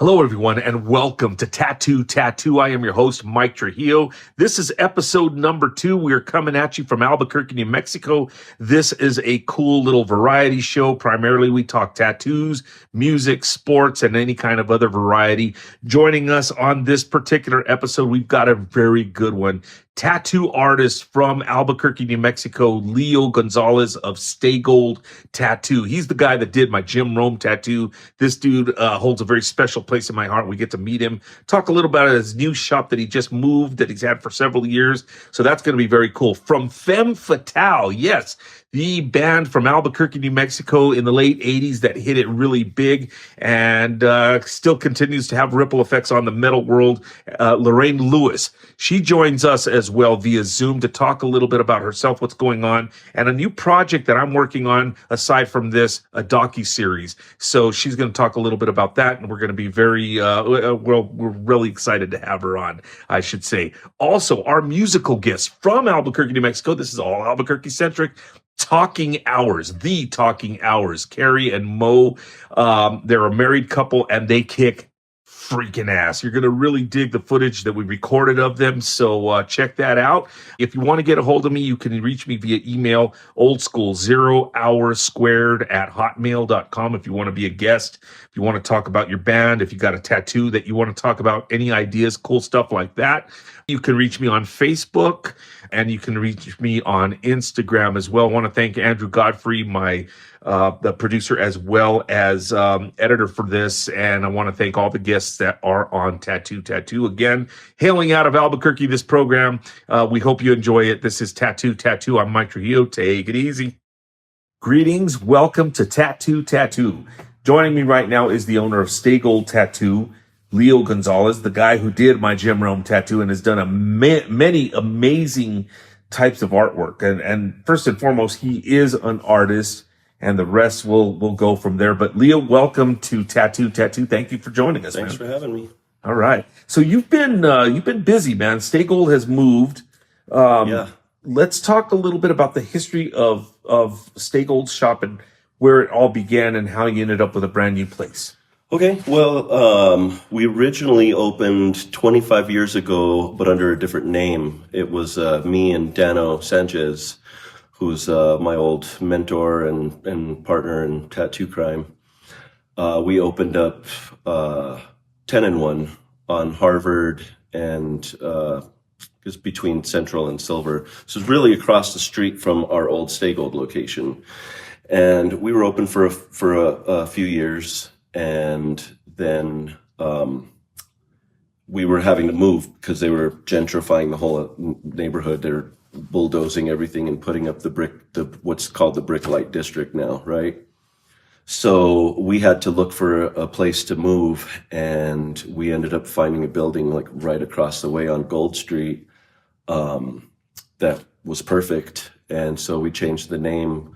Hello, everyone, and welcome to Tattoo. I am your host, Mike Trujillo. This is episode number 2. We are coming at you from Albuquerque, New Mexico. This is a cool little variety show. Primarily, we talk tattoos, music, sports, and any kind of other variety. Joining us on this particular episode, we've got a very good one. Tattoo artist from Albuquerque, New Mexico, Leo Gonzales of Stay Gold Tattoo. He's the guy that did my Jim Rome tattoo. This dude holds a very special place in my heart. We get to meet him, talk a little about his new shop that he just moved, that he's had for several years. So that's going to be very cool. From Femme Fatale, yes, the band from Albuquerque, New Mexico in the late 80s that hit it really big and still continues to have ripple effects on the metal world. Lorraine Lewis, she joins us as well via Zoom to talk a little bit about herself, what's going on, and a new project that I'm working on aside from this, a docuseries. So she's going to talk a little bit about that, and we're going to be very, we're really excited to have her on, I should say. Also, our musical guest from Albuquerque, New Mexico, this is all Albuquerque-centric, Talking Hours, the Talking Hours. Carrie and Mo, they're a married couple, and they kick freaking ass. You're going to really dig the footage that we recorded of them, so check that out. If you want to get a hold of me, you can reach me via email, oldschool 0hoursquared@hotmail.com. If you want to be a guest, if you want to talk about your band, if you got a tattoo that you want to talk about, any ideas, cool stuff like that, you can reach me on Facebook, and you can reach me on Instagram as well. I want to thank Andrew Godfrey, my the producer, as well as editor for this. And I want to thank all the guests that are on Tattoo. Again, hailing out of Albuquerque, this program. We hope you enjoy it. This is Tattoo. I'm Mike Trujillo. Take it easy. Greetings. Welcome to Tattoo. Joining me right now is the owner of Stay Gold Tattoo, Leo Gonzales, the guy who did my Jim Rome tattoo and has done many amazing types of artwork. And first and foremost, he is an artist, and the rest will go from there. But Leo, welcome to Tattoo. Thank you for joining us. Thanks for having me. All right. So you've been busy, man. Stay Gold has moved. Yeah. Let's talk a little bit about the history of Stay Gold's shop and where it all began and how you ended up with a brand new place. Okay. Well, we originally opened 25 years ago, but under a different name. It was me and Dano Sanchez, who's my old mentor and partner in tattoo crime. We opened up 10-1 on Harvard and just between Central and Silver. So it's really across the street from our old Stay Gold location. And we were open for a few years. And then we were having to move because they were gentrifying the whole neighborhood. They're bulldozing everything and putting up what's called the Brick Light District now, right? So we had to look for a place to move, and we ended up finding a building like right across the way on Gold Street that was perfect. And so we changed the name.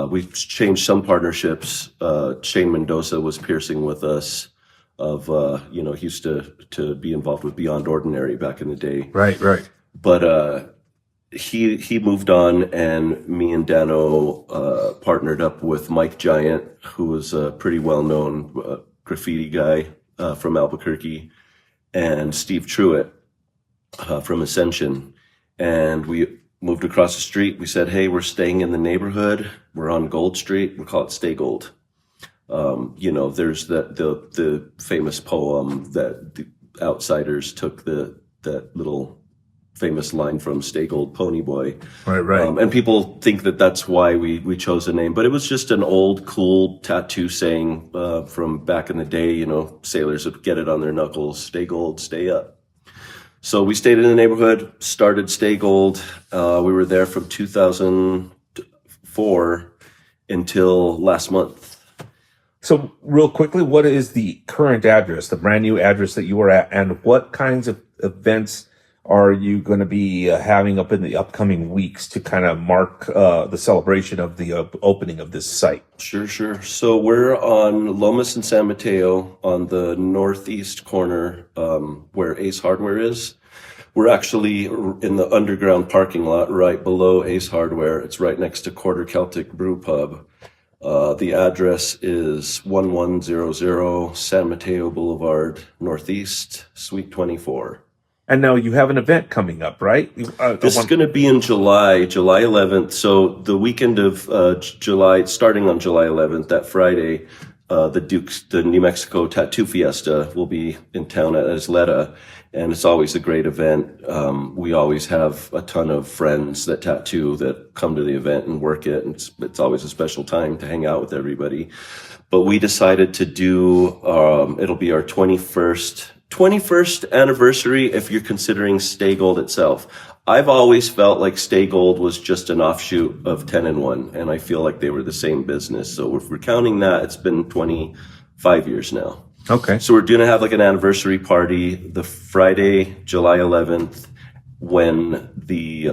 We've changed some partnerships. Shane Mendoza was piercing with us he used to be involved with Beyond Ordinary back in the day. Right. But he moved on, and me and Dano partnered up with Mike Giant, who was a pretty well-known graffiti guy from Albuquerque, and Steve Truitt from Ascension. And we moved across the street. We said, hey, we're staying in the neighborhood. We're on Gold Street. We'll call it Stay Gold. There's the famous poem that the Outsiders took that little famous line from Stay Gold Pony Boy. Right. And people think that that's why we chose the name. But it was just an old, cool tattoo saying from back in the day. Sailors would get it on their knuckles. Stay gold, stay up. So we stayed in the neighborhood, started Stay Gold. We were there from 2004 until last month. So real quickly, what is the current address, the brand new address that you are at, and what kinds of events are you going to be having up in the upcoming weeks to kind of mark the celebration of the opening of this site? Sure. So we're on Lomas and San Mateo on the northeast corner where Ace Hardware is. We're actually in the underground parking lot right below Ace Hardware. It's right next to Quarter Celtic Brew Pub. The address is 1100 San Mateo Boulevard, Northeast, Suite 24. And now you have an event coming up, right? This is going to be in July 11th. So the weekend of July, starting on July 11th, that Friday, the New Mexico Tattoo Fiesta will be in town at Isleta, and it's always a great event. We always have a ton of friends that tattoo that come to the event and work it, and it's always a special time to hang out with everybody. But we decided to do, it'll be our 21st anniversary if you're considering Stay Gold itself. I've always felt like Stay Gold was just an offshoot of 10 and 1, and I feel like they were the same business. So if we're counting that, it's been 25 years now. Okay. So we're going to have like an anniversary party the Friday, July 11th, when the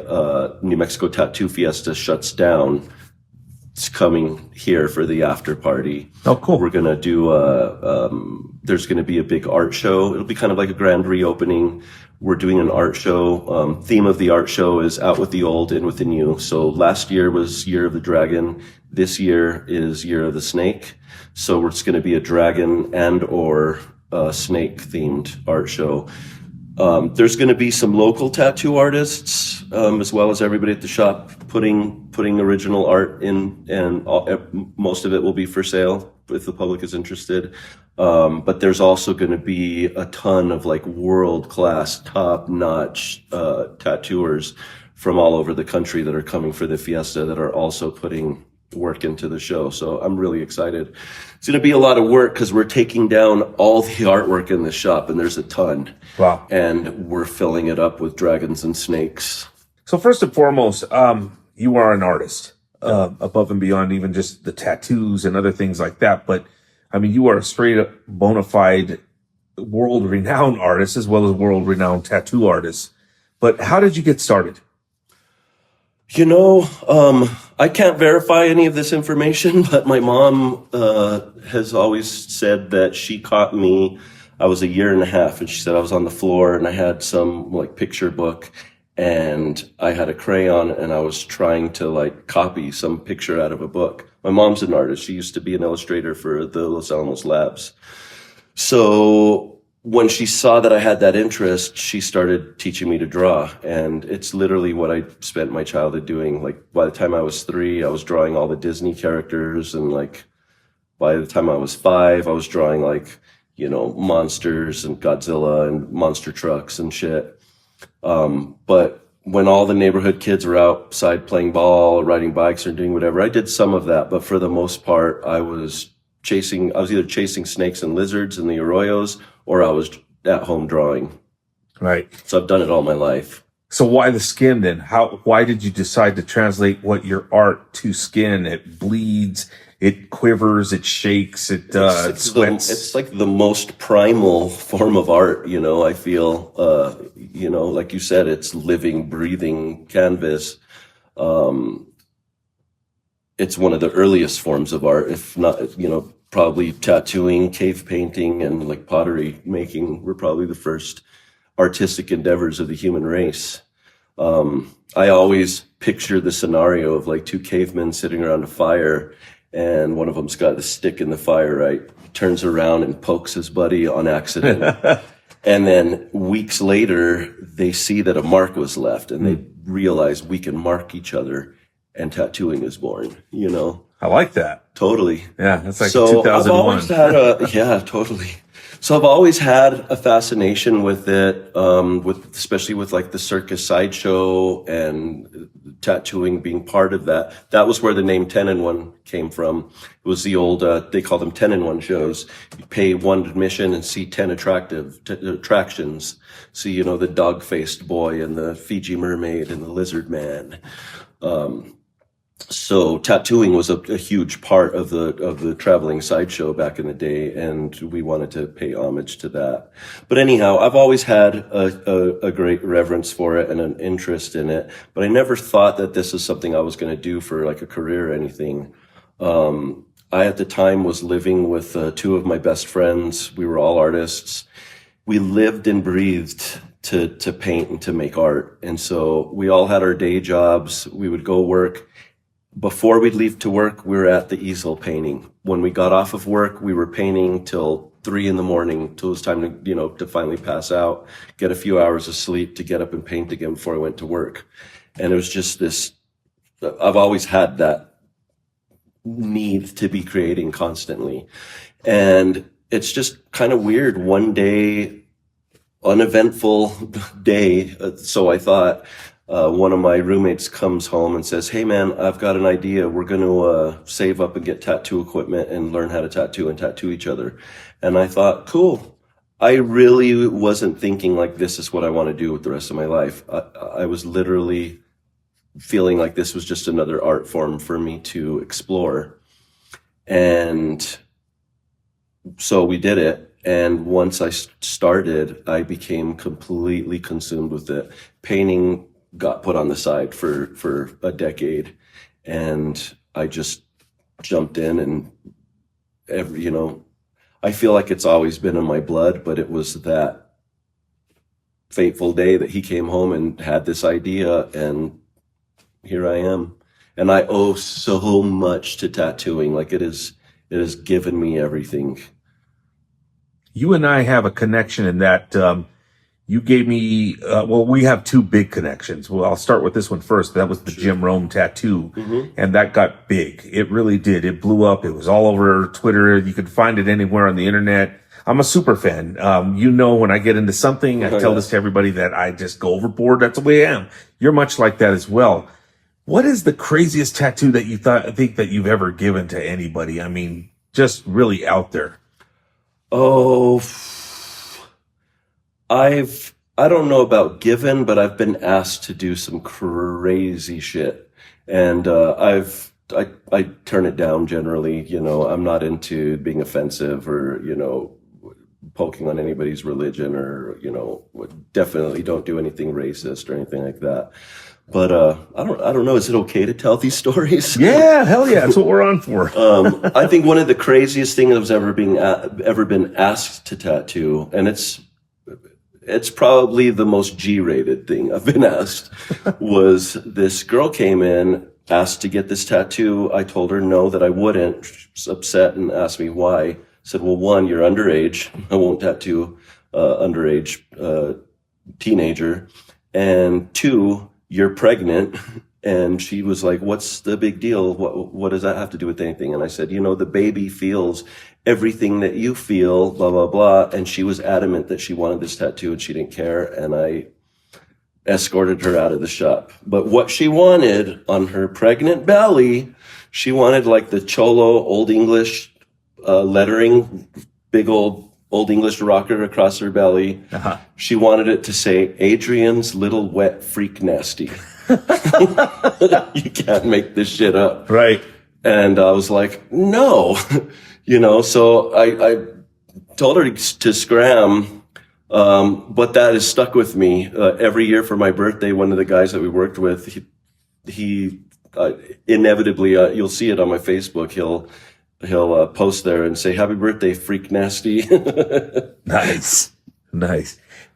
New Mexico Tattoo Fiesta shuts down. It's coming here for the after party. Oh, cool. We're going to do there's going to be a big art show. It'll be kind of like a grand reopening. We're doing an art show. Theme of the art show is out with the old, in with the new. So last year was Year of the Dragon. This year is Year of the Snake. So it's going to be a dragon and or snake themed art show. There's going to be some local tattoo artists, as well as everybody at the shop putting original art in, and most of it will be for sale if the public is interested. But there's also going to be a ton of like world-class, top-notch tattooers from all over the country that are coming for the fiesta that are also putting work into the show. So I'm really excited. It's going to be a lot of work because we're taking down all the artwork in the shop, and there's a ton. Wow. And we're filling it up with dragons and snakes. So first and foremost, you are an artist, above and beyond even just the tattoos and other things like that. But I mean, you are a straight up bona fide world-renowned artist as well as world-renowned tattoo artist. But how did you get started? You know, I can't verify any of this information, but my mom has always said that she caught me. I was 1.5 years, and she said I was on the floor and I had some like picture book, and I had a crayon and I was trying to like copy some picture out of a book. My mom's an artist. She used to be an illustrator for the Los Alamos Labs. So when she saw that I had that interest, she started teaching me to draw. And it's literally what I spent my childhood doing. Like by the time I was 3, I was drawing all the Disney characters. And like by the time I was 5, I was drawing like, you know, monsters and Godzilla and monster trucks and shit. But when all the neighborhood kids were outside playing ball, riding bikes or doing whatever, I did some of that. But for the most part, I was either chasing snakes and lizards in the arroyos, or I was at home drawing. Right. So I've done it all my life. So why the skin then? Why did you decide to translate your art to skin? It bleeds, it quivers, it shakes, it sweats. It's like the most primal form of art, you know, I feel, you know, like you said, it's living, breathing canvas. It's one of the earliest forms of art, if not, you know, probably tattooing, cave painting, and like pottery making were probably the first artistic endeavors of the human race. I always picture the scenario of like 2 cavemen sitting around a fire, and one of them's got a stick in the fire, right? He turns around and pokes his buddy on accident. And then weeks later, they see that a mark was left, and they realize we can mark each other, and tattooing is born, you know? I like that. Totally. Yeah, that's like so 2001. I've always had yeah, totally. So I've always had a fascination with it, especially with like the circus sideshow and tattooing being part of that. That was where the name 10 and 1 came from. It was the old, they call them 10 and 1 shows. You pay 1 admission and see 10 attractions. See, you know, the dog-faced boy and the Fiji mermaid and the lizard man. So tattooing was a huge part of the traveling sideshow back in the day, and we wanted to pay homage to that. But anyhow, I've always had a great reverence for it and an interest in it, but I never thought that this is something I was going to do for like a career or anything. I at the time was living with 2 of my best friends. We were all artists. We lived and breathed to paint and to make art. And so we all had our day jobs. We would go work before we'd leave to work, we were at the easel painting. When we got off of work, we were painting till 3 a.m, till it was time to finally pass out, get a few hours of sleep to get up and paint again before I went to work. And it was just this, I've always had that need to be creating constantly. And it's just kind of weird. One day, uneventful day, so I thought, one of my roommates comes home and says, "Hey man, I've got an idea. We're going to save up and get tattoo equipment and learn how to tattoo and tattoo each other." And I thought, cool. I really wasn't thinking like this is what I want to do with the rest of my life. I was literally feeling like this was just another art form for me to explore. And so we did it. And once I started, I became completely consumed with it. Painting got put on the side for a decade, and I just jumped in, and I feel like it's always been in my blood, but it was that fateful day that he came home and had this idea, and here I am. And I owe so much to tattooing. Like it has given me everything. You and I have a connection in that you gave me, we have two big connections. Well, I'll start with this one first. That was the Jim Rome tattoo. Mm-hmm. And that got big. It really did. It blew up. It was all over Twitter. You could find it anywhere on the internet. I'm a super fan. When I get into something, I tell this to everybody that I just go overboard. That's the way I am. You're much like that as well. What is the craziest tattoo that you think that you've ever given to anybody? I mean, just really out there. Oh, I don't know about given, but I've been asked to do some crazy shit, and I turn it down generally. I'm not into being offensive or poking on anybody's religion, or definitely don't do anything racist or anything like that. But I don't know. Is it okay to tell these stories? Yeah, hell yeah, that's what we're on for. I think one of the craziest things I've ever been asked to tattoo, and it's probably the most G-rated thing I've been asked, was this girl came in, asked to get this tattoo. I told her no, that I wouldn't. She was upset and asked me why. I said, well, one, you're underage. I won't tattoo underage teenager. And two, you're pregnant. And she was like, what's the big deal? What does that have to do with anything? And I said, the baby feels everything that you feel, blah, blah, blah. And she was adamant that she wanted this tattoo and she didn't care. And I escorted her out of the shop. But what she wanted on her pregnant belly, she wanted like the Cholo Old English lettering, big old English rocker across her belly. Uh-huh. She wanted it to say, Adrian's little wet freak nasty. You can't make this shit up. Right. And I was like, no, so I told her to scram. But that has stuck with me. Every year for my birthday, one of the guys that we worked with, he inevitably, you'll see it on my Facebook. He'll post there and say, happy birthday, freak nasty. Nice.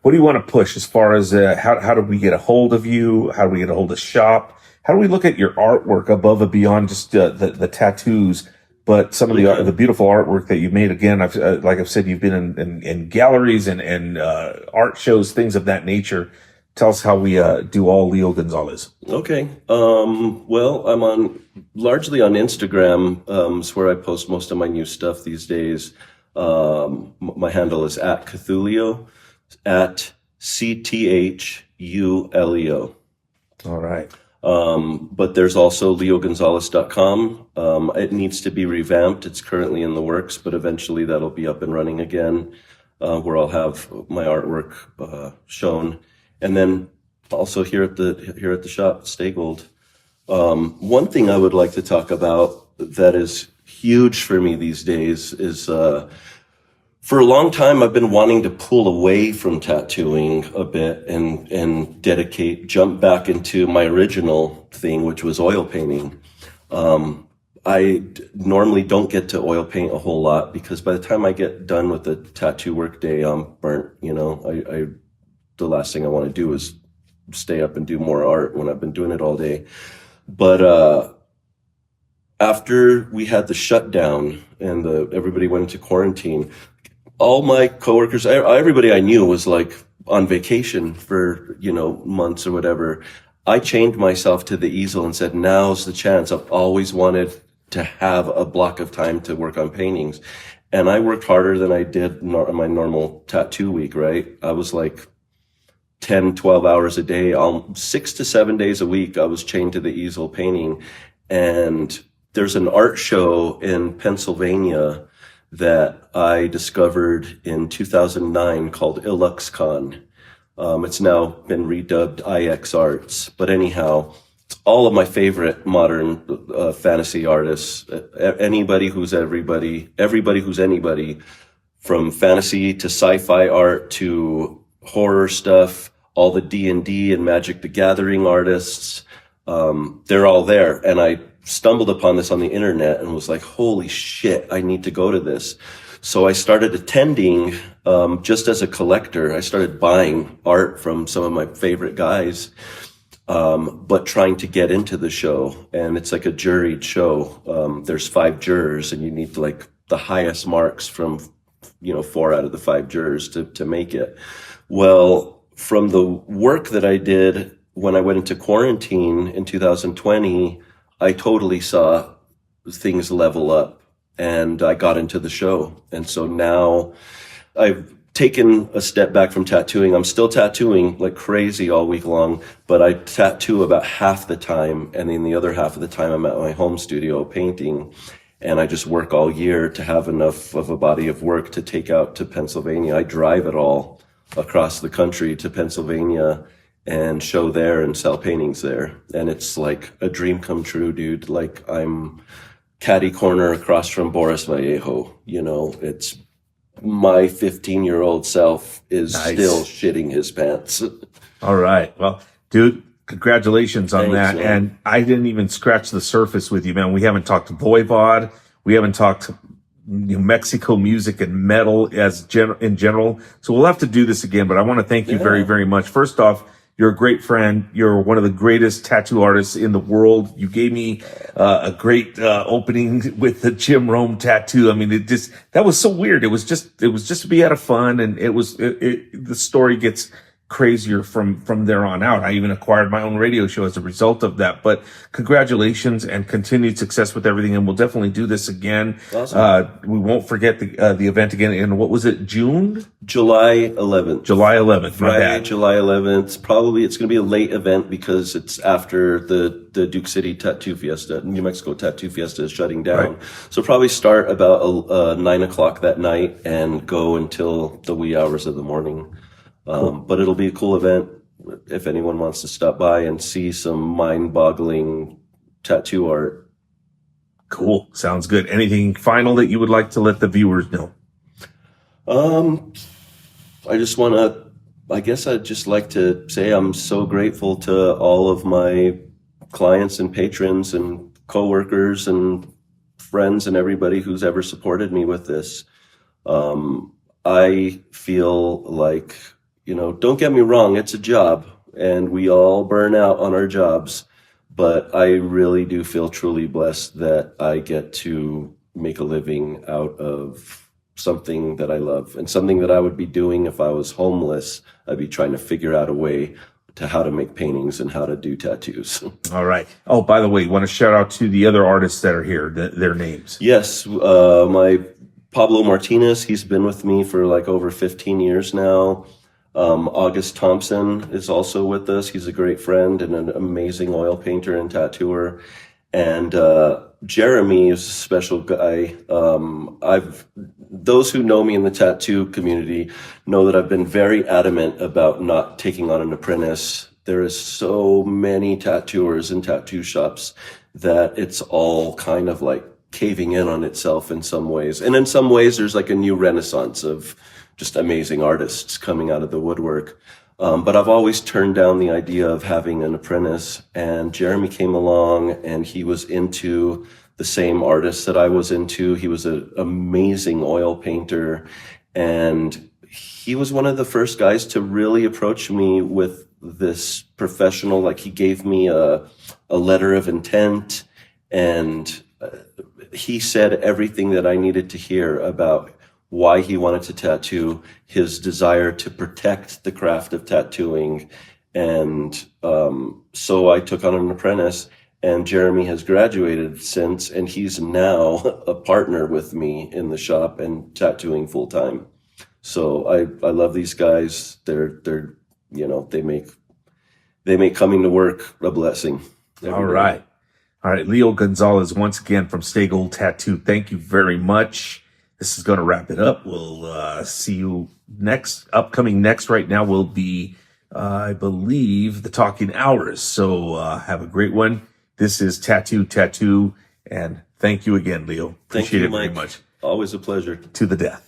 What do you want to push as far as how do we get a hold of you? How do we get a hold of shop? How do we look at your artwork above and beyond just the tattoos, but some of the beautiful artwork that you made? Again, like I've said, you've been in galleries and art shows, things of that nature. Tell us how we do all Leo Gonzales. Okay. Well, I'm largely on Instagram. It's where I post most of my new stuff these days. My handle is @Cthulio, @CTHULEO. All right. But there's also leogonzales.com. It needs to be revamped. It's currently in the works, but eventually that'll be up and running again, where I'll have my artwork shown. And then also here at the shop, Stay Gold. One thing I would like to talk about that is huge for me these days is, for a long time, I've been wanting to pull away from tattooing a bit and jump back into my original thing, which was oil painting. I normally don't get to oil paint a whole lot because by the time I get done with the tattoo work day, I'm burnt. The last thing I want to do is stay up and do more art when I've been doing it all day. But after we had the shutdown and everybody went into quarantine, all my coworkers, everybody I knew was like on vacation for, months or whatever. I chained myself to the easel and said, now's the chance. I've always wanted to have a block of time to work on paintings. And I worked harder than I did my normal tattoo week, right? I was like 10, 12 hours a day, 6 to 7 days a week. I was chained to the easel painting. And there's an art show in Pennsylvania that I discovered in 2009 called IluxCon. It's now been redubbed IX Arts. But anyhow, it's all of my favorite modern fantasy artists. Anybody who's everybody who's anybody, from fantasy to sci-fi art to horror stuff, all the D&D and Magic the Gathering artists, they're all there. And I stumbled upon this on the internet and was like, holy shit, I need to go to this. So I started attending just as a collector. I started buying art from some of my favorite guys, but trying to get into the show. And it's like a juried show. There's 5 jurors and you need to like the highest marks from, 4 out of the 5 jurors to make it. Well, from the work that I did when I went into quarantine in 2020, I totally saw things level up and I got into the show. And so now I've taken a step back from tattooing. I'm still tattooing like crazy all week long, but I tattoo about half the time. And then the other half of the time I'm at my home studio painting. And I just work all year to have enough of a body of work to take out to Pennsylvania. I drive it all across the country to Pennsylvania and show there and sell paintings there. And it's like a dream come true, dude. Like I'm catty corner across from Boris Vallejo. It's my 15-year-old self is still shitting his pants. All right. Well, dude, congratulations on Thanks, that. man. And I didn't even scratch the surface with you, man. We haven't talked Voivod. We haven't talked New Mexico music and metal in general. So we'll have to do this again, but I want to thank you very, very much. First off, you're a great friend. You're one of the greatest tattoo artists in the world. You gave me a great opening with the Jim Rome tattoo. I mean, that was so weird. It was just to be out of fun, and the story gets crazier from there on out. I even acquired my own radio show as a result of that. But congratulations and continued success with everything. And we'll definitely do this again. Awesome. We won't forget the event again. And what was it? June? July 11th. July 11th. Friday, July 11th. It's going to be a late event because it's after the Duke City Tattoo Fiesta, New Mexico Tattoo Fiesta is shutting down. Right. So probably start about 9:00 that night and go until the wee hours of the morning. Cool. But it'll be a cool event if anyone wants to stop by and see some mind-boggling tattoo art. Cool. Sounds good. Anything final that you would like to let the viewers know? I guess I'd just like to say I'm so grateful to all of my clients and patrons and coworkers and friends and everybody who's ever supported me with this. I feel like, don't get me wrong, it's a job and we all burn out on our jobs, but I really do feel truly blessed that I get to make a living out of something that I love and something that I would be doing if I was homeless. I'd be trying to figure out a way to how to make paintings and how to do tattoos. All right. Oh, by the way, you want to shout out to the other artists that are here, their names. Yes. My Pablo Martinez, he's been with me for like over 15 years now. August Thompson is also with us. He's a great friend and an amazing oil painter and tattooer. And Jeremy is a special guy. Those who know me in the tattoo community know that I've been very adamant about not taking on an apprentice. There is so many tattooers and tattoo shops that it's all kind of like caving in on itself in some ways. And in some ways, there's like a new renaissance of just amazing artists coming out of the woodwork. But I've always turned down the idea of having an apprentice. And Jeremy came along and he was into the same artists that I was into. He was an amazing oil painter. And he was one of the first guys to really approach me with this professional, like he gave me a letter of intent and he said everything that I needed to hear about why he wanted to tattoo, his desire to protect the craft of tattooing. And so I took on an apprentice, and Jeremy has graduated since, and he's now a partner with me in the shop and tattooing full time. So I love these guys. They're they make coming to work a blessing. All right. All right, Leo Gonzales, once again from Stay Gold Tattoo. Thank you very much. This is going to wrap it up. We'll see you next. Upcoming next right now will be, I believe, the Talking Hours. So have a great one. This is Tattoo, and thank you again, Leo. Appreciate it very much. Always a pleasure. To the death.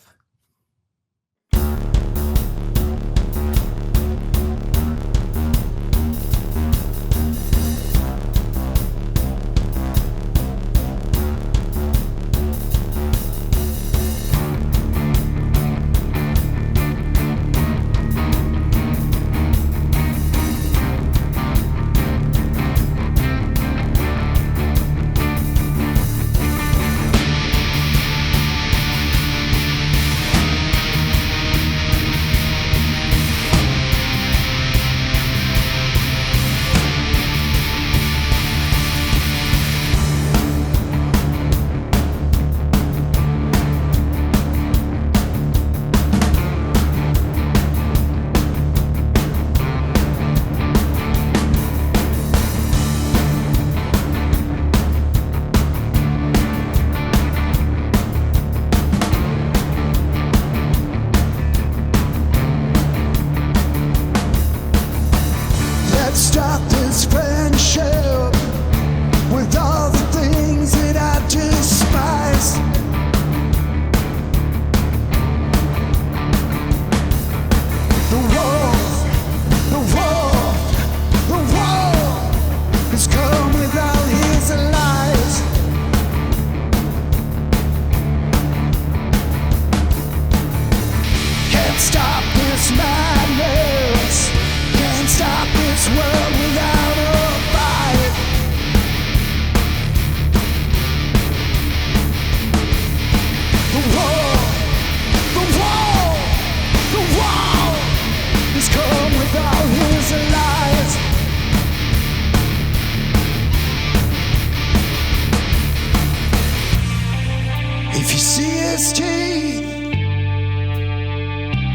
If you see his teeth,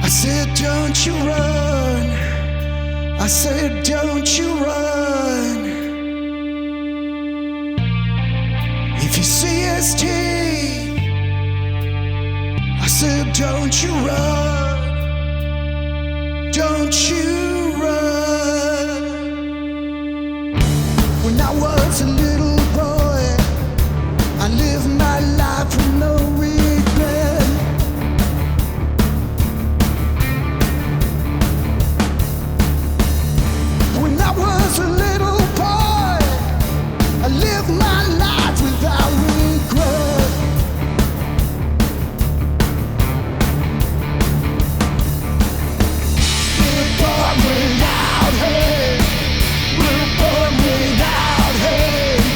I said, don't you run. I said, don't you run. If you see his teeth, I said, don't you run. Don't you run. When I was a little boy, I lived my life with no regret. When I was a little boy, I lived my life without regret. We're born without hate. We're born without hate.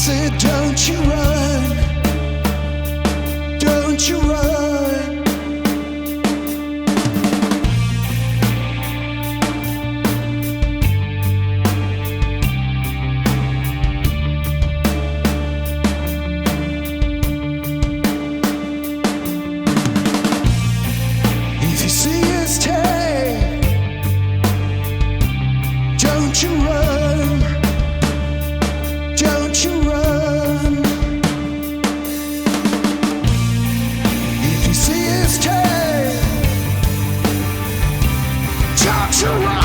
said, don't you run, don't you run. If you see his tail, don't you run, don't you run. If you see his tail, don't you run.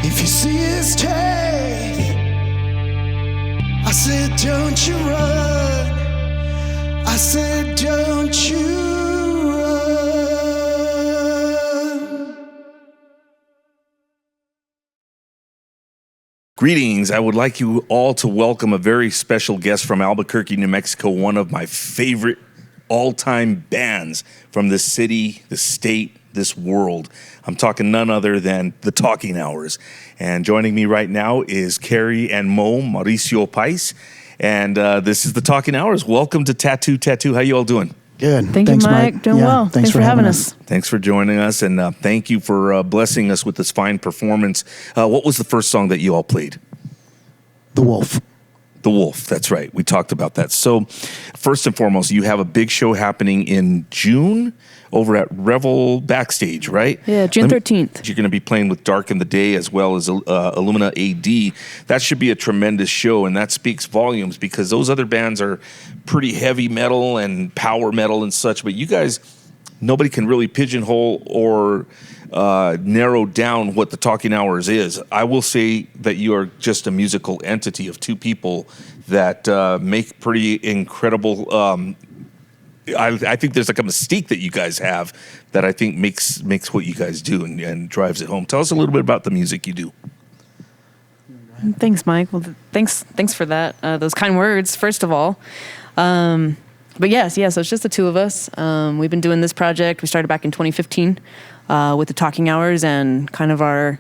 If you see his tail, I said, don't you run. I said, don't you run. Greetings. I would like you all to welcome a very special guest from Albuquerque, New Mexico, one of my favorite all-time bands from the city, the state, this world. I'm talking none other than The Talking Hours. And joining me right now is Carrie and Mo, Mauricio Pais. And this is The Talking Hours. Welcome to Tattoo. How you all doing? Good. Thanks, you, Mike. Doing well. Thanks for having us. Thanks for joining us, and thank you for blessing us with this fine performance. What was the first song that you all played? The Wolf. The Wolf, that's right. We talked about that. So, first and foremost, you have a big show happening in June over at Revel Backstage, right? Yeah, June 13th. You're going to be playing with Dark in the Day as well as Illumina AD. That should be a tremendous show, and that speaks volumes because those other bands are pretty heavy metal and power metal and such, but you guys, nobody can really pigeonhole or narrow down what The Talking Hours is. I will say that you are just a musical entity of two people that make pretty incredible. I think there's like a mystique that you guys have that I think makes what you guys do and drives it home. Tell us a little bit about the music you do. Thanks, Mike. Well, thanks for that. Those kind words, first of all. But yes, so it's just the two of us. We've been doing this project. We started back in 2015 with The Talking Hours, and kind of our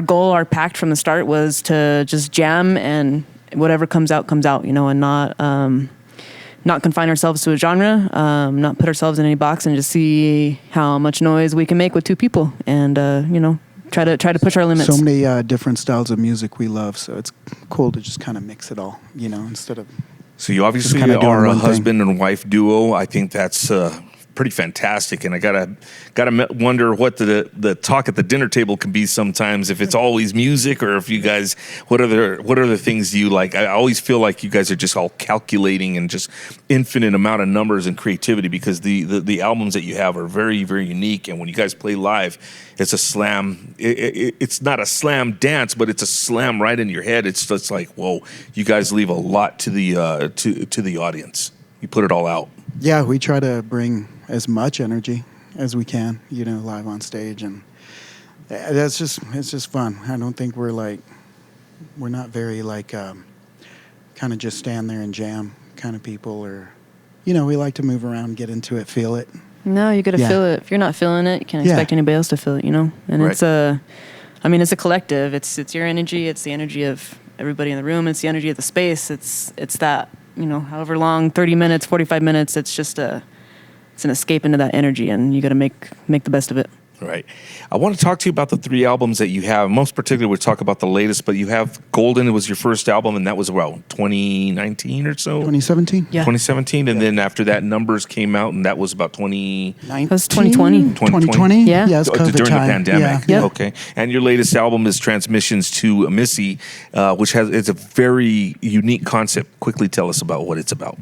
goal, our pact from the start was to just jam, and whatever comes out, you know, and not confine ourselves to a genre, not put ourselves in any box, and just see how much noise we can make with two people, and you know, try to push our limits. So many different styles of music we love, so it's cool to just kind of mix it all, you know, instead of. So you obviously are a husband and wife duo. I think that's pretty fantastic, and I gotta wonder what the talk at the dinner table can be sometimes. If it's always music, or if you guys, what other things do you like? I always feel like you guys are just all calculating and just infinite amount of numbers and creativity, because the albums that you have are very, very unique. And when you guys play live, it's a slam. It's not a slam dance, but it's a slam right in your head. It's just like, whoa, you guys leave a lot to the audience. You put it all out. Yeah, we try to bring as much energy as we can, you know, live on stage, and it's just fun. I don't think we're not very kind of just stand there and jam kind of people, or, you know, we like to move around, get into it, feel it. No, you got to feel it. If you're not feeling it, you can't expect anybody else to feel it, you know? And right. it's it's a collective. It's your energy. It's the energy of everybody in the room. It's the energy of the space. It's that, you know, however long, 30 minutes, 45 minutes, it's just it's an escape into that energy, and you got to make the best of it. Right. I want to talk to you about the three albums that you have. Most particularly, we'll talk about the latest, but you have Golden. It was your first album, and that was around 2019 or so? 2017? Yeah. 2017, and then after that, Numbers came out, and that was about 2019? That was 2020. 2020? Yeah. Yes, COVID during time. the pandemic. Yeah. Okay. And your latest album is Transmissions to Missy, which it's a very unique concept. Quickly tell us about what it's about.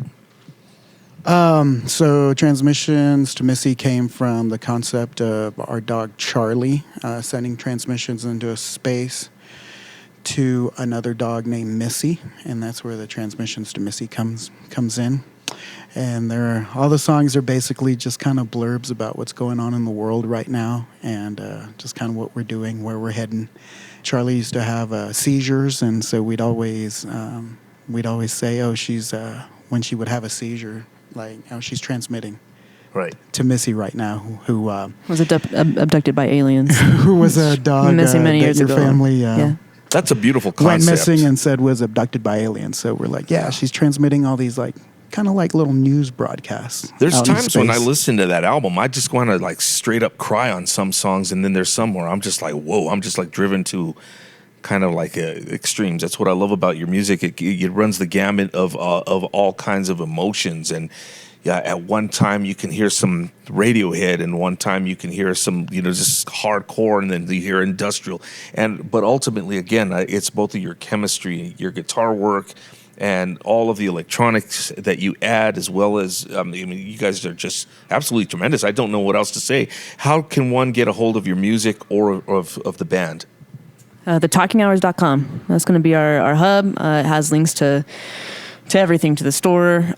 So Transmissions to Missy came from the concept of our dog Charlie sending transmissions into a space to another dog named Missy, and that's where the Transmissions to Missy comes in. And all the songs are basically just kind of blurbs about what's going on in the world right now, and just kind of what we're doing, where we're heading. Charlie used to have seizures, and so we'd always say, "Oh, she's when she would have a seizure, like, oh, she's transmitting." Right. to Missy right now, who Was abducted by aliens. who was a dog Missing many that years your ago. family Yeah. That's a beautiful went concept. missing and said was abducted by aliens. So we're like, yeah, she's transmitting all these like kind of like little news broadcasts. There's out in times when I space. listen to that album, I just want to like straight up cry on some songs, and then there's some where I'm just like, whoa, I'm just like driven to kind of like extremes. That's what I love about your music. It runs the gamut of all kinds of emotions. And yeah, at one time you can hear some Radiohead, and one time you can hear some, just hardcore, and then you hear industrial. But ultimately, again, it's both of your chemistry, your guitar work, and all of the electronics that you add, as well as, you guys are just absolutely tremendous. I don't know what else to say. How can one get a hold of your music or of the band? TheTalkingHours.com. That's going to be our hub. It has links to everything, to the store,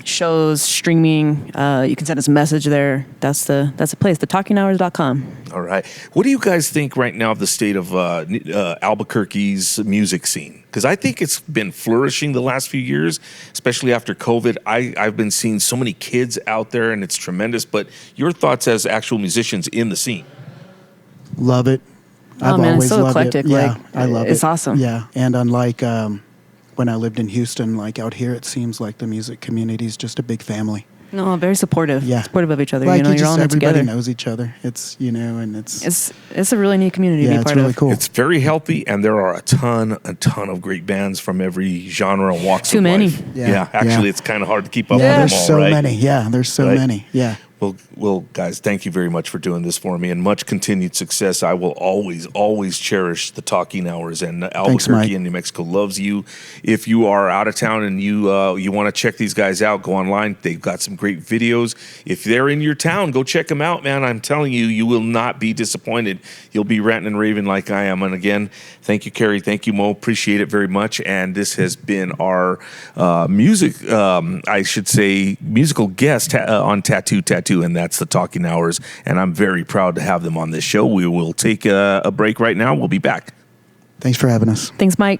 shows, streaming. You can send us a message there. That's the place, TheTalkingHours.com. All right. What do you guys think right now of the state of Albuquerque's music scene? Because I think it's been flourishing the last few years, especially after COVID. I've been seeing so many kids out there, and it's tremendous. But your thoughts as actual musicians in the scene? Love it. Oh, man, it's so loved eclectic. It. Yeah, Like, I love it. it's awesome. Yeah, and unlike when I lived in Houston, like out here, it seems like the music community is just a big family. No, very supportive. Yeah, Supportive of each other. Like you're all in it everybody together. knows each other. It's and It's a really neat community to be it's part really of. cool. It's very healthy, and there are a ton of great bands from every genre and walks Too of many. life. Yeah, Actually, yeah. it's kind of hard to keep up Yeah, with there's them all, so right? many. Yeah, there's so Right? many. Yeah. Well, guys, thank you very much for doing this for me, and much continued success. I will always cherish the Talking Hours, and Albuquerque Mike. and New Mexico loves you. If you are out of town and you want to check these guys out, go online. They've got some great videos. If they're in your town, go check them out, man. I'm telling you, you will not be disappointed. You'll be ranting and raving like I am. And again, thank you, Carrie. Thank you, Mo. Appreciate it very much. And this has been our musical guest on Tattoo, and that's the Talking Hours, and I'm very proud to have them on this show. We will take a break right now. We'll be back. Thanks for having us. Thanks, Mike.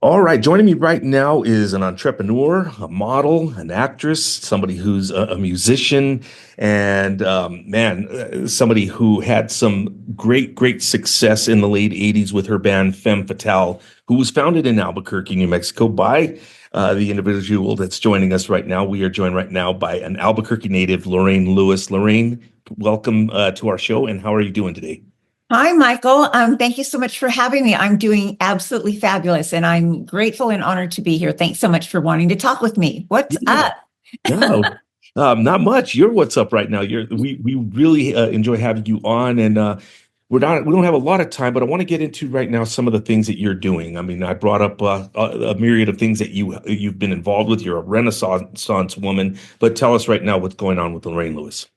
All right, joining me right now is an entrepreneur, a model, an actress, somebody who's a musician, and somebody who had some great success in the late 80s with her band Femme Fatale, who was founded in Albuquerque, New Mexico by the individual that's joining us right now. We are joined right now by an Albuquerque native, Lorraine Lewis. Lorraine, welcome to our show, and how are you doing today? Hi, Michael. Thank you so much for having me. I'm doing absolutely fabulous, and I'm grateful and honored to be here. Thanks so much for wanting to talk with me. What's up? No, not much. You're what's up right now. We really enjoy having you on, and we don't have a lot of time, but I want to get into right now some of the things that you're doing. I mean, I brought up a myriad of things that you've been involved with. You're a Renaissance woman, but tell us right now what's going on with Lorraine Lewis.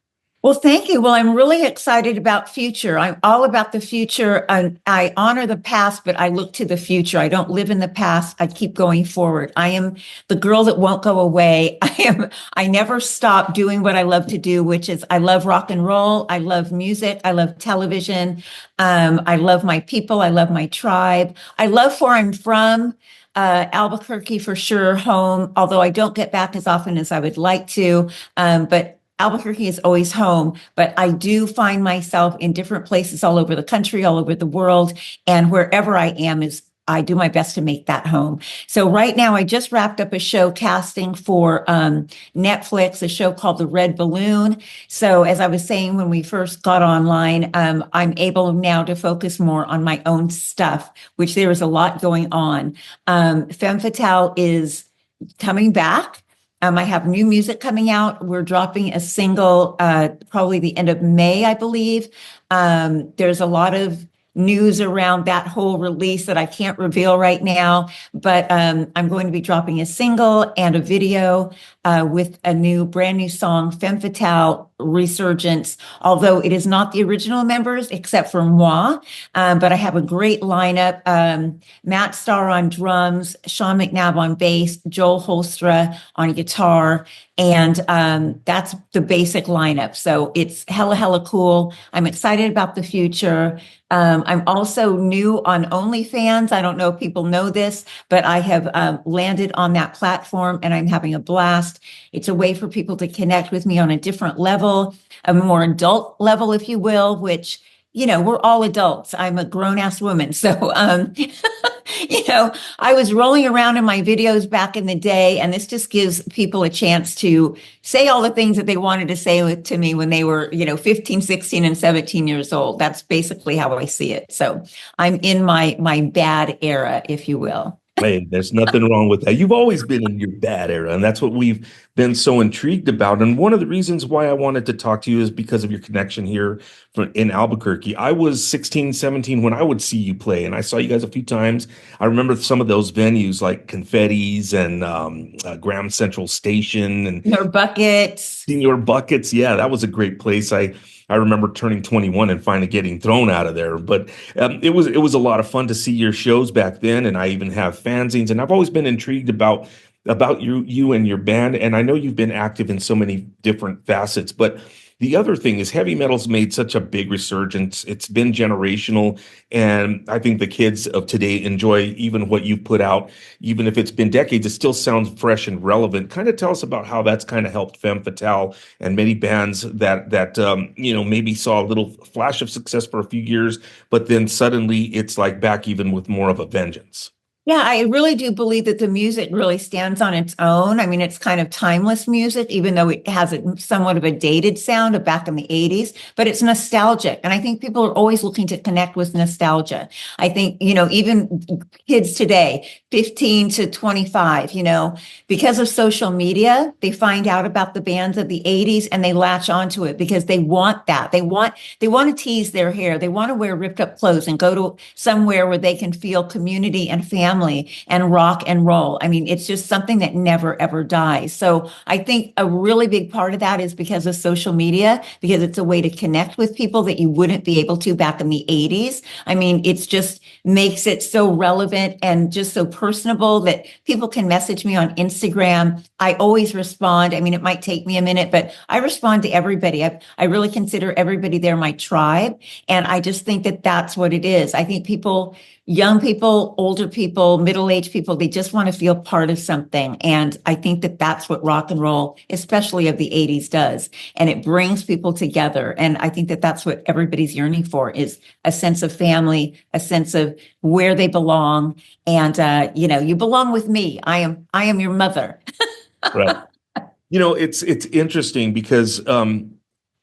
Well, thank you. Well, I'm really excited about future. I'm all about the future. I honor the past, but I look to the future. I don't live in the past. I keep going forward. I am the girl that won't go away. I never stop doing what I love to do, which is I love rock and roll. I love music. I love television. I love my people. I love my tribe. I love where I'm from. Albuquerque for sure, home, although I don't get back as often as I would like to. But Albuquerque is always home, but I do find myself in different places all over the country, all over the world, and wherever I am I do my best to make that home. So right now, I just wrapped up a show casting for Netflix, a show called The Red Balloon. So as I was saying when we first got online, I'm able now to focus more on my own stuff, which there is a lot going on. Femme Fatale is coming back. I have new music coming out. We're dropping a single probably the end of May, I believe. There's a lot of news around that whole release that I can't reveal right now, but I'm going to be dropping a single and a video with a brand new song, Femme Fatale, resurgence, although it is not the original members except for moi. But I have a great lineup. Matt Starr on drums, Sean McNabb on bass, Joel Holstra on guitar. And that's the basic lineup. So it's hella cool. I'm excited about the future. I'm also new on OnlyFans. I don't know if people know this, but I have landed on that platform and I'm having a blast. It's a way for people to connect with me on a different level, a more adult level, if you will, which, you know, we're all adults. I'm a grown-ass woman. So, you know, I was rolling around in my videos back in the day, and this just gives people a chance to say all the things that they wanted to say to me when they were, you know, 15, 16, and 17 years old. That's basically how I see it. So I'm in my bad era, if you will. Hey, there's nothing wrong with that. You've always been in your bad era, and that's what we've been so intrigued about. And one of the reasons why I wanted to talk to you is because of your connection here in Albuquerque. I was 16, 17 when I would see you play, and I saw you guys a few times. I remember some of those venues like Confetti's and Graham Central Station and Your buckets. Senior Buckets. Yeah, that was a great place. I remember turning 21 and finally getting thrown out of there. But it was a lot of fun to see your shows back then. And I even have fanzines. And I've always been intrigued about you and your band. And I know you've been active in so many different facets. But the other thing is heavy metal's made such a big resurgence. It's been generational. And I think the kids of today enjoy even what you've put out. Even if it's been decades, it still sounds fresh and relevant. Kind of tell us about how that's kind of helped Femme Fatale and many bands that you know, maybe saw a little flash of success for a few years, but then suddenly it's like back even with more of a vengeance. Yeah, I really do believe that the music really stands on its own. I mean, it's kind of timeless music, even though it has somewhat of a dated sound of back in the 80s, but it's nostalgic. And I think people are always looking to connect with nostalgia. I think, you know, even kids today, 15 to 25, you know, because of social media, they find out about the bands of the 80s and they latch onto it because they want that. They want to tease their hair. They want to wear ripped up clothes and go to somewhere where they can feel community and family and rock and roll. I mean, it's just something that never, ever dies. So I think a really big part of that is because of social media, because it's a way to connect with people that you wouldn't be able to back in the 80s. I mean, it's just makes it so relevant and just so personable that people can message me on Instagram. I always respond. I mean, it might take me a minute, but I respond to everybody. I really consider everybody there my tribe. And I just think that that's what it is. I think people, young people, older people, middle-aged people, they just want to feel part of something. And I think that that's what rock and roll, especially of the 80s, does. And it brings people together. And I think that that's what everybody's yearning for, is a sense of family, a sense of where they belong. And, you know, you belong with me. I am your mother. Right. You know, it's interesting because,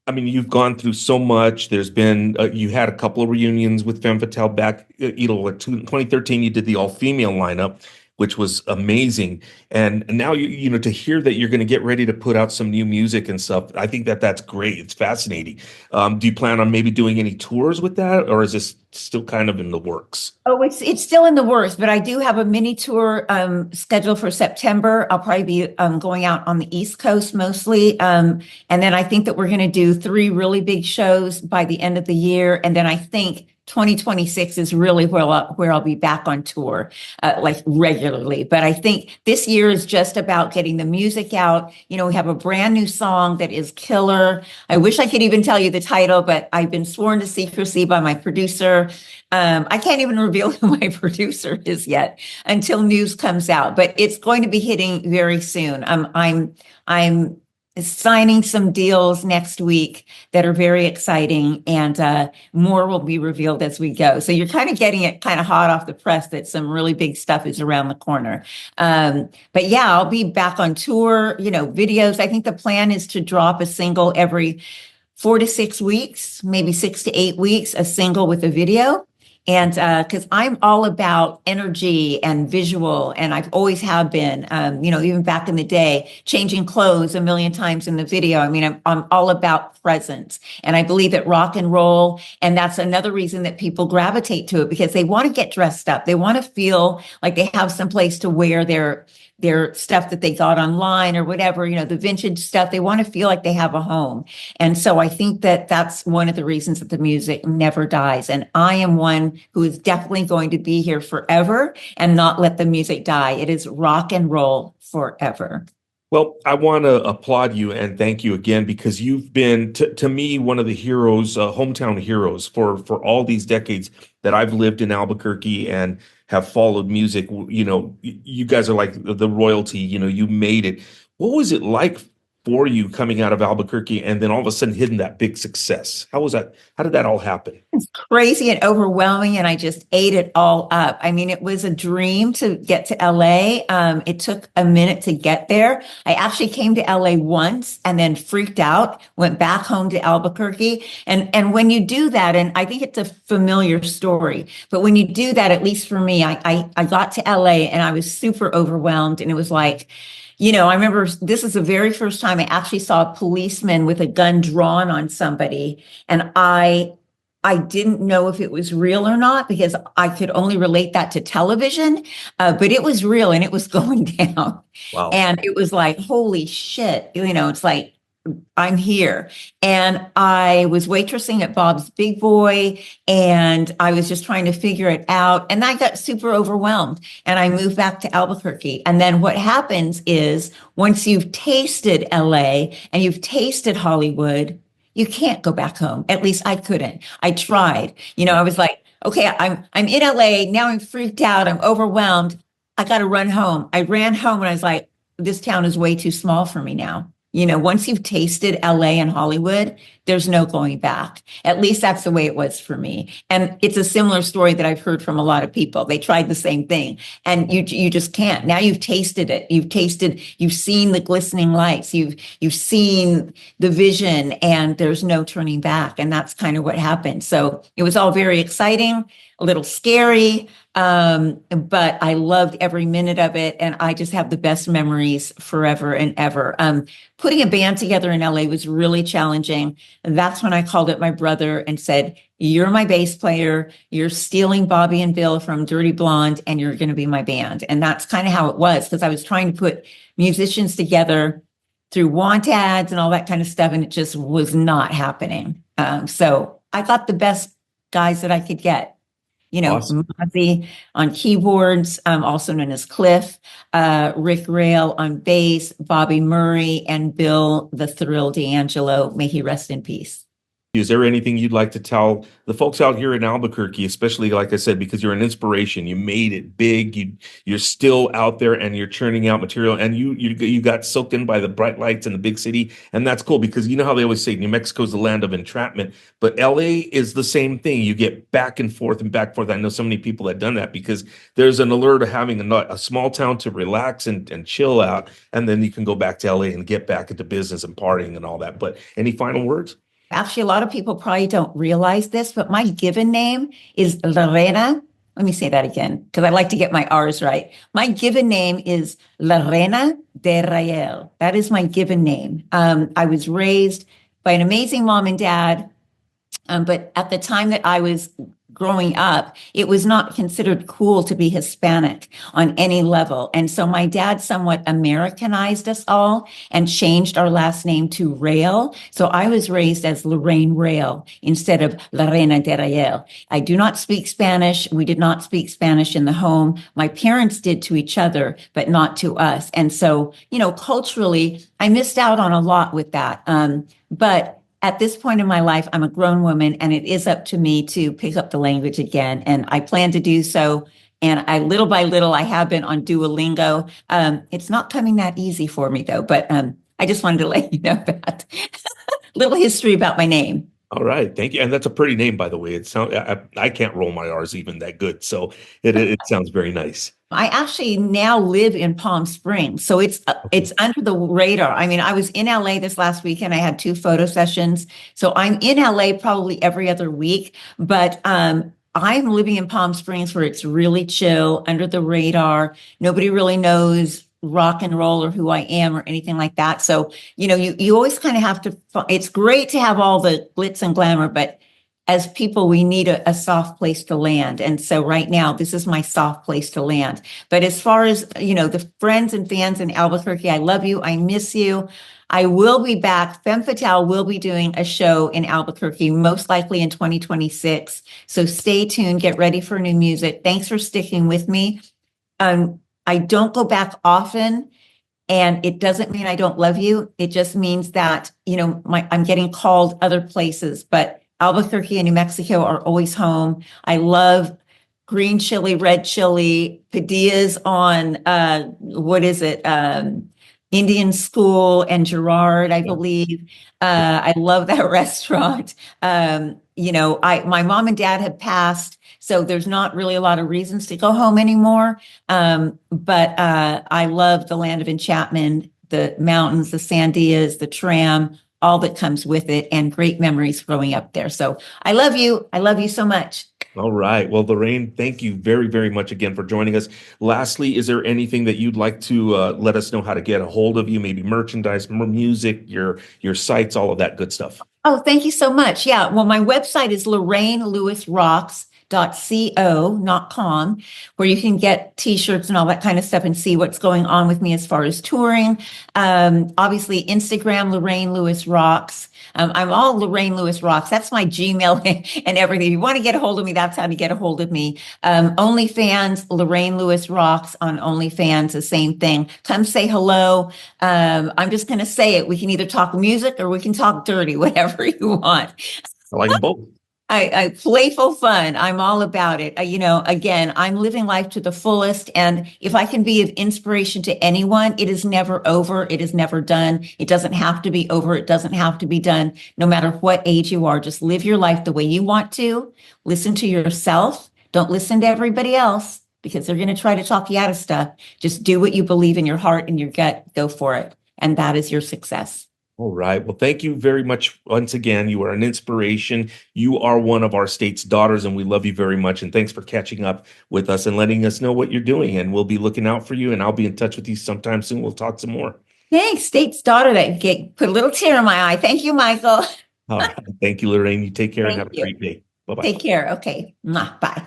I mean, you've gone through so much. There's been, you had a couple of reunions with Femme Fatale back, you know, like 2013, you did the all-female lineup, which was amazing. And now, you know, to hear that you're going to get ready to put out some new music and stuff, I think that's great. It's fascinating. Do you plan on maybe doing any tours with that, or is this still kind of in the works? Oh, it's still in the works, but I do have a mini tour scheduled for September. I'll probably be going out on the East Coast mostly. And then I think that we're going to do 3 really big shows by the end of the year. And then I think 2026 is really where I'll be back on tour, like regularly. But I think this year is just about getting the music out. You know, we have a brand new song that is killer. I wish I could even tell you the title, but I've been sworn to secrecy by my producer. I can't even reveal who my producer is yet until news comes out, but it's going to be hitting very soon. I'm signing some deals next week that are very exciting, and more will be revealed as we go. So you're kind of getting it kind of hot off the press that some really big stuff is around the corner. But yeah, I'll be back on tour, you know, videos. I think the plan is to drop a single every 4 to 6 weeks, maybe 6 to 8 weeks, a single with a video. And because I'm all about energy and visual, and I've always have been, you know, even back in the day, changing clothes a million times in the video. I mean, I'm all about presence. And I believe that rock and roll, and that's another reason that people gravitate to it, because they want to get dressed up. They want to feel like they have some place to wear their stuff that they got online or whatever, the vintage stuff. They want to feel like they have a home. And so I think that that's one of the reasons that the music never dies. And I am one who is definitely going to be here forever and not let the music die. It is rock and roll forever. Well, I want to applaud you and thank you again because you've been, to me, one of the heroes, hometown heroes for all these decades that I've lived in Albuquerque and have followed music. You guys are like the royalty, you made it. What was it like for you coming out of Albuquerque and then all of a sudden hitting that big success? How was that? How did that all happen? It's crazy and overwhelming, and I just ate it all up. I mean, it was a dream to get to LA. It took a minute to get there. I actually came to LA once and then freaked out, went back home to Albuquerque. And when you do that, and I think it's a familiar story, but when you do that, at least for me, I got to LA and I was super overwhelmed, and it was like, I remember this is the very first time I actually saw a policeman with a gun drawn on somebody. And I didn't know if it was real or not because I could only relate that to television, but it was real and it was going down. Wow. And it was like, holy shit, it's like, I'm here. And I was waitressing at Bob's Big Boy and I was just trying to figure it out. And I got super overwhelmed and I moved back to Albuquerque. And then what happens is once you've tasted LA and you've tasted Hollywood, you can't go back home. At least I couldn't. I tried. I was like, okay, I'm in LA. Now I'm freaked out. I'm overwhelmed. I got to run home. I ran home and I was like, this town is way too small for me now. Once you've tasted LA and Hollywood, there's no going back. At least that's the way it was for me. And it's a similar story that I've heard from a lot of people. They tried the same thing and you just can't. Now you've tasted it. You've seen the glistening lights. You've seen the vision and there's no turning back. And that's kind of what happened. So it was all very exciting, a little scary. But I loved every minute of it. And I just have the best memories forever and ever. Putting a band together in LA was really challenging. And that's when I called up my brother and said, you're my bass player. You're stealing Bobby and Bill from Dirty Blonde and you're going to be my band. And that's kind of how it was because I was trying to put musicians together through want ads and all that kind of stuff. And it just was not happening. So I got the best guys that I could get. Awesome. Mozzie on keyboards, also known as Cliff, Rick Rail on bass, Bobby Murray, and Bill the Thrill D'Angelo. May he rest in peace. Is there anything you'd like to tell the folks out here in Albuquerque, especially, like I said, because you're an inspiration, you made it big, you're still out there and you're churning out material and you got soaked in by the bright lights in the big city. And that's cool because you know how they always say New Mexico is the land of entrapment, but LA is the same thing. You get back and forth and back and forth. I know so many people that done that because there's an allure to having a small town to relax and chill out. And then you can go back to LA and get back into business and partying and all that. But any final words? Actually, a lot of people probably don't realize this, but my given name is Lorena. Let me say that again, because I like to get my R's right. My given name is Lorena de Rael. That is my given name. I was raised by an amazing mom and dad, but at the time that I was growing up, it was not considered cool to be Hispanic on any level. And so my dad somewhat Americanized us all and changed our last name to Rail. So I was raised as Lorraine Rail instead of Lorena de Rael. I do not speak Spanish. We did not speak Spanish in the home. My parents did to each other, but not to us. And so, culturally, I missed out on a lot with that. But at this point in my life, I'm a grown woman and it is up to me to pick up the language again. And I plan to do so. And little by little, I have been on Duolingo. It's not coming that easy for me though, but I just wanted to let you know that. Little history about my name. All right. Thank you. And that's a pretty name, by the way. I can't roll my R's even that good. So it sounds very nice. I actually now live in Palm Springs. So it's under the radar. I mean, I was in LA this last weekend. I had 2 photo sessions. So I'm in LA probably every other week, but I'm living in Palm Springs where it's really chill, under the radar. Nobody really knows rock and roll or who I am or anything like that. So, you always kind of have to, it's great to have all the glitz and glamour, but as people, we need a soft place to land. And so right now, this is my soft place to land. But as far as, the friends and fans in Albuquerque, I love you. I miss you. I will be back. Femme Fatale will be doing a show in Albuquerque, most likely in 2026. So stay tuned. Get ready for new music. Thanks for sticking with me. I don't go back often. And it doesn't mean I don't love you. It just means that, I'm getting called other places, but Albuquerque and New Mexico are always home. I love green chili, red chili, Padilla's on, Indian School and Girard, I believe. I love that restaurant. My mom and dad have passed, so there's not really a lot of reasons to go home anymore. But I love the land of enchantment, the mountains, the sandias, the tram, all that comes with it, and great memories growing up there. So I love you. I love you so much. All right. Well, Lorraine, thank you very, very much again for joining us. Lastly, is there anything that you'd like to let us know how to get a hold of you? Maybe merchandise, more music, your sites, all of that good stuff. Oh, thank you so much. Yeah. Well, my website is LorraineLewisRocks.co.com, where you can get t-shirts and all that kind of stuff and see what's going on with me as far as touring. Obviously, Instagram, Lorraine Lewis Rocks. I'm all Lorraine Lewis Rocks. That's my Gmail and everything. If you want to get a hold of me, that's how to get a hold of me. OnlyFans, Lorraine Lewis Rocks on OnlyFans, the same thing. Come say hello. I'm just going to say it. We can either talk music or we can talk dirty, whatever you want. I like them both. I playful fun. I'm all about it. Again, I'm living life to the fullest. And if I can be of inspiration to anyone, it is never over. It is never done. It doesn't have to be over. It doesn't have to be done. No matter what age you are, just live your life the way you want to. Listen to yourself. Don't listen to everybody else because they're going to try to talk you out of stuff. Just do what you believe in your heart and your gut. Go for it. And that is your success. All right. Well, thank you very much once again. You are an inspiration. You are one of our state's daughters, and we love you very much. And thanks for catching up with us and letting us know what you're doing. And we'll be looking out for you, and I'll be in touch with you sometime soon. We'll talk some more. Thanks, state's daughter. That put a little tear in my eye. Thank you, Michael. All right. Thank you, Lorraine. You take care and have a great day. Bye-bye. Take care. Okay. Bye.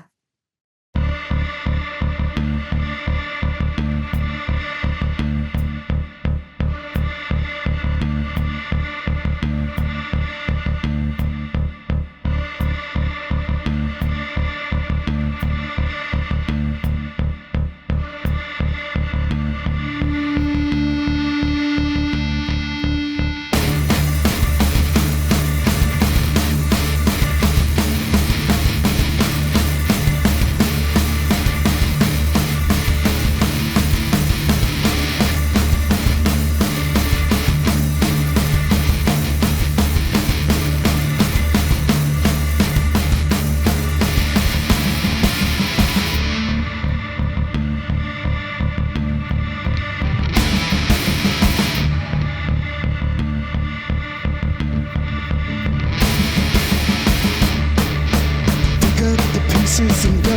And go.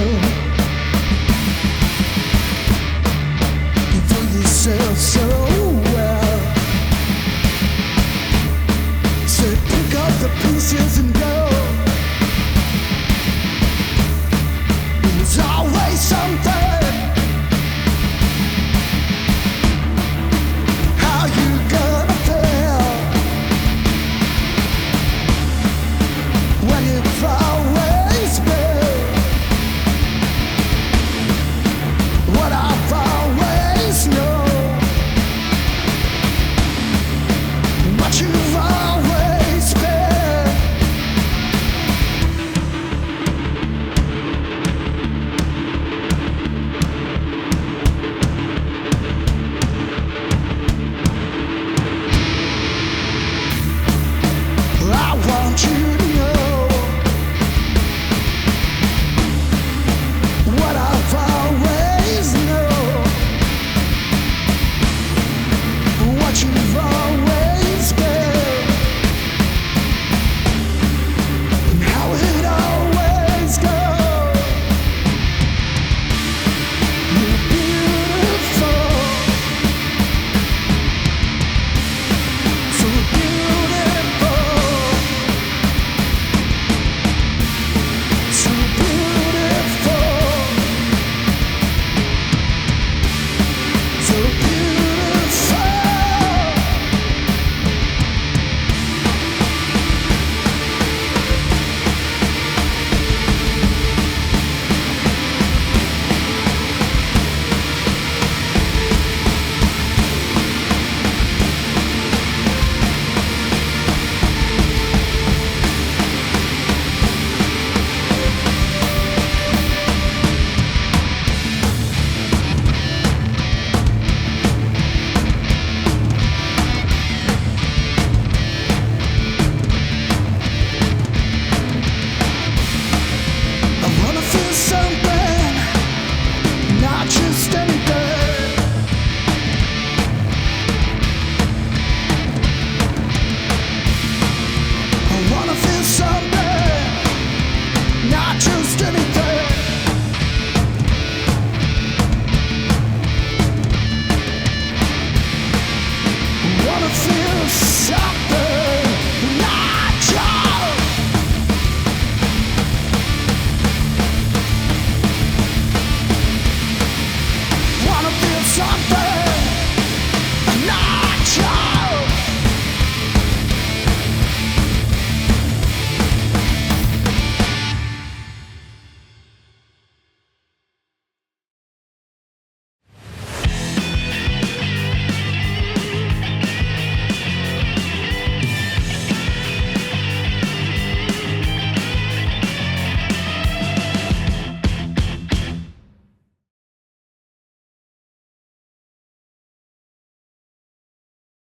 You do yourself so well. So pick up the pieces and go. There's always something. How you gonna feel when you fall?